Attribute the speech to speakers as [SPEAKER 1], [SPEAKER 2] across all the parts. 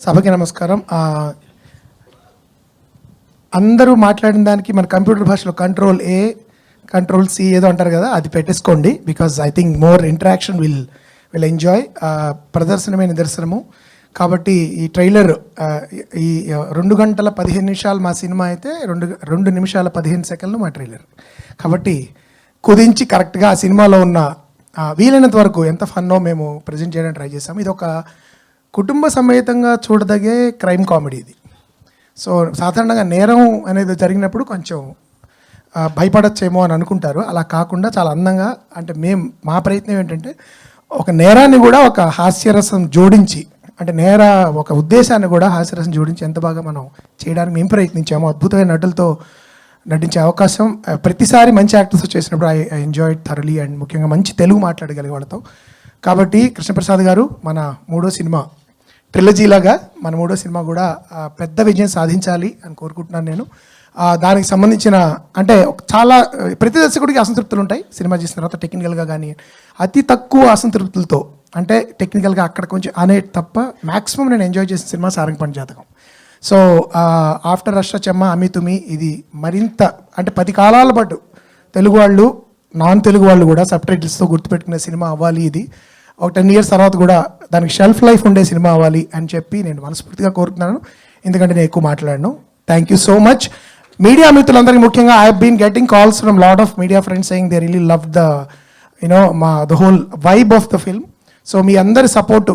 [SPEAKER 1] సభకి నమస్కారం. అందరూ మాట్లాడిన దానికి మన కంప్యూటర్ భాషలో Ctrl+A Ctrl+C ఏదో అంటారు కదా, అది పెట్టేసుకోండి. Because I think more interaction will enjoy. ప్రదర్శనమే నిదర్శనము. కాబట్టి ఈ ట్రైలర్ ఈ 2 గంటల 15 నిమిషాలు మా సినిమా అయితే 2 నిమిషాల 15 సెకండ్లు మా ట్రైలర్. కాబట్టి కుదించి కరెక్ట్గా ఆ సినిమాలో ఉన్న వీలైనంత వరకు ఎంత ఫన్నో మేము ప్రజెంట్ చేయడానికి ట్రై చేసాము. ఇది ఒక కుటుంబ సమేతంగా చూడదగే క్రైమ్ కామెడీ ఇది. సో సాధారణంగా నేరం అనేది జరిగినప్పుడు కొంచెం భయపడచ్చేమో అని అనుకుంటారు. అలా కాకుండా చాలా అందంగా, అంటే మా ప్రయత్నం ఏంటంటే ఒక నేరాన్ని కూడా ఒక హాస్యరసం జోడించి, అంటే ఒక ఉద్దేశాన్ని కూడా హాస్యరసం జోడించి ఎంత బాగా మనం చేయడానికి మేము ప్రయత్నించాము. అద్భుతమైన నటులతో నటించే అవకాశం ప్రతిసారి మంచి యాక్టర్స్ చేసినప్పుడు ఐ ఎంజాయ్ థరలీ. అండ్ ముఖ్యంగా మంచి తెలుగు మాట్లాడగలిగే వాళ్ళతో. కాబట్టి కృష్ణప్రసాద్ గారు మన 3వ సినిమా ట్రిలజీలాగా మన 3వ సినిమా కూడా పెద్ద విజయం సాధించాలి అని కోరుకుంటున్నాను నేను. దానికి సంబంధించిన అంటే చాలా ప్రతి దర్శకుడికి అసంతృప్తులు ఉంటాయి సినిమా చేసిన తర్వాత టెక్నికల్గా, కానీ అతి తక్కువ అసంతృప్తులతో, అంటే టెక్నికల్గా అక్కడ కొంచెం అనే తప్ప మ్యాక్సిమం నేను ఎంజాయ్ చేసిన సినిమా సారంగపాణి జాతకం. సో ఆఫ్టర్ రష్ట చెమ్మ అమితుమి ఇది మరింత అంటే 10 కాలాల పాటు తెలుగు వాళ్ళు, నాన్ తెలుగు వాళ్ళు కూడా సబ్ టైటిల్స్తో గుర్తుపెట్టుకునే సినిమా అవ్వాలి. ఇది ఒక 10 years తర్వాత కూడా దానికి షెల్ఫ్ లైఫ్ ఉండే సినిమా అవ్వాలి అని చెప్పి నేను మనస్ఫూర్తిగా కోరుతున్నాను. ఎందుకంటే నేను ఎక్కువ మాట్లాడను. Thank you so much. Media మిత్రులందరికీ ముఖ్యంగా I have been getting calls from lot of media friends saying they really love the whole vibe of the film. So మీ అందరి సపోర్టు.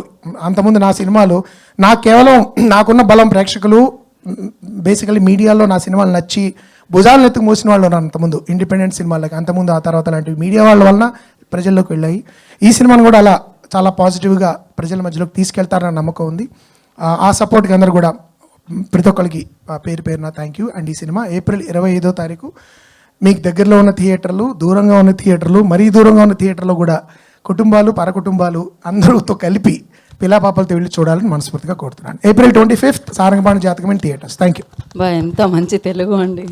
[SPEAKER 1] అంతకుముందు నా సినిమాలు నాకున్న బలం ప్రేక్షకులు, బేసికలీ మీడియాలో నా సినిమాలు నచ్చి భుజాలను ఎత్తుకు మోసిన వాళ్ళు ఉన్నారు అంతకుముందు ఇండిపెండెంట్ సినిమాలకి. అంతకుముందు ఆ తర్వాత లాంటివి మీడియా వాళ్ళ వలన ప్రజల్లోకి వెళ్ళాయి. ఈ సినిమాను కూడా అలా చాలా పాజిటివ్గా ప్రజల మధ్యలోకి తీసుకెళ్తారన్న నమ్మకం ఉంది. ఆ సపోర్ట్కి అందరూ కూడా ప్రతి ఒక్కరికి పేరున థ్యాంక్ యూ. అండ్ ఈ సినిమా ఏప్రిల్ 25వ తారీఖు మీకు దగ్గరలో ఉన్న థియేటర్లు, దూరంగా ఉన్న థియేటర్లు, మరీ దూరంగా ఉన్న థియేటర్లో కూడా కుటుంబాలు, పరకుటుంబాలు అందరూతో కలిపి పిల్లాపాపలతో వెళ్ళి చూడాలని మనస్ఫూర్తిగా కోరుతున్నాను. ఏప్రిల్ 25th సారంగపాణి జాతకం ఇన్ థియేటర్స్. Thank you.
[SPEAKER 2] ఎంత మంచి తెలుగు అండి.